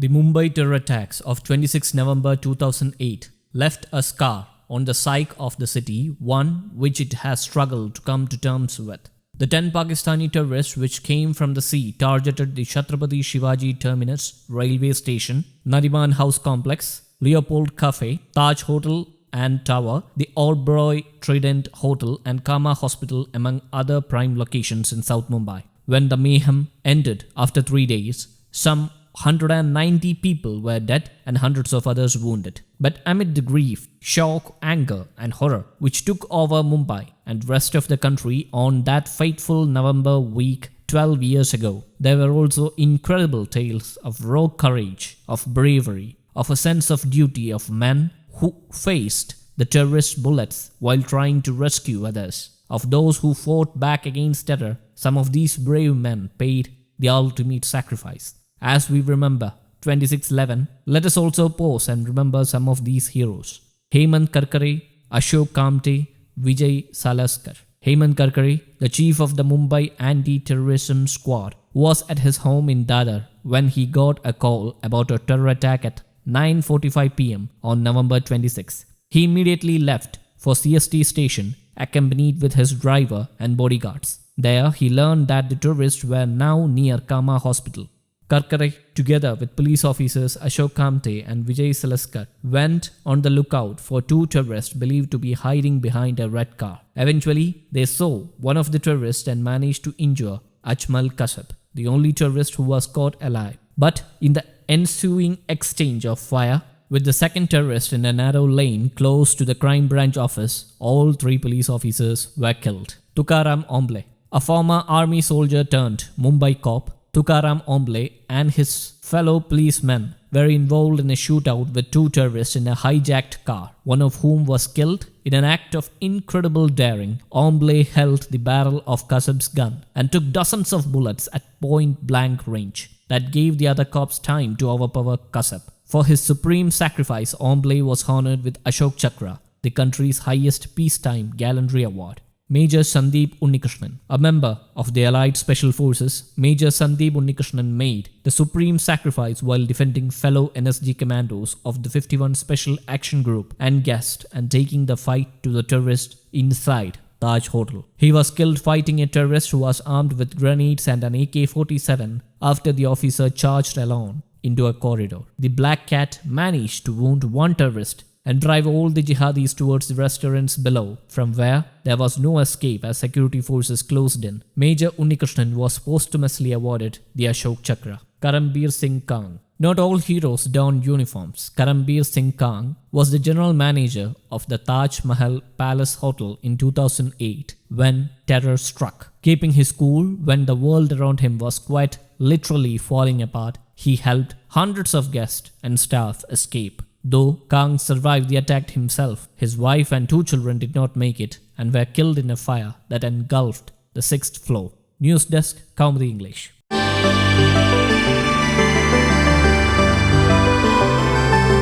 The Mumbai terror attacks of 26 November 2008 left a scar on the psyche of the city, one which it has struggled to come to terms with. The 10 Pakistani terrorists which came from the sea targeted the Chhatrapati Shivaji Terminus railway station, Nariman House complex, Leopold Cafe, Taj Hotel and Tower, the Oberoi-Trident Hotel and Cama hospital among other prime locations in South Mumbai. When the mayhem ended after 3 days, some 190 people were dead and hundreds of others wounded. But amid the grief, shock, anger and horror which took over Mumbai and rest of the country on that fateful November week 12 years ago, there were also incredible tales of raw courage, of bravery, of a sense of duty of men who faced the terrorist bullets while trying to rescue others. Of those who fought back against terror, some of these brave men paid the ultimate sacrifice. As we remember 26/11, let us also pause and remember some of these heroes. Hemant Karkare, Ashok Kamte, Vijay Salaskar. Hemant Karkare, the chief of the Mumbai anti-terrorism squad, was at his home in Dadar when he got a call about a terror attack at 9:45 p.m. on November 26. He immediately left for CST station accompanied with his driver and bodyguards. There he learned that the terrorists were now near Cama hospital. Karkare, together with police officers Ashok Kamte and Vijay Salaskar, went on the lookout for 2 terrorists believed to be hiding behind a red car. Eventually, they saw one of the terrorists and managed to injure Ajmal Kasab, the only terrorist who was caught alive. But in the ensuing exchange of fire with the second terrorist in a narrow lane close to the crime branch office, all 3 police officers were killed. Tukaram Omble, a former army soldier turned Mumbai cop, Tukaram Omble and his fellow policemen were involved in a shootout with 2 terrorists in a hijacked car, one of whom was killed. In an act of incredible daring, Omble held the barrel of Kasab's gun and took dozens of bullets at point-blank range. That gave the other cops time to overpower Kasab. For his supreme sacrifice, Omble was honored with Ashok Chakra, the country's highest peacetime gallantry award. Major Sandeep Unnikrishnan, a member of the Allied Special Forces, Major Sandeep Unnikrishnan made the supreme sacrifice while defending fellow NSG commandos of the 51 Special Action Group and guest and taking the fight to the terrorist inside Taj Hotel. He was killed fighting a terrorist who was armed with grenades and an AK-47 after the officer charged alone into a corridor. The Black Cat managed to wound 1 terrorist and drive all the jihadis towards the restaurants below, from where there was no escape as security forces closed in. Major Unnikrishnan was posthumously awarded the Ashok Chakra. Karambir Singh Kang. Not all heroes donned uniforms. Karambir Singh Kang was the general manager of the Taj Mahal Palace Hotel in 2008 when terror struck. Keeping his cool when the world around him was quite literally falling apart, he helped hundreds of guests and staff escape. Though Kang survived the attack himself, his wife and 2 children did not make it and were killed in a fire that engulfed the 6th floor. News Desk, Kaumudi English.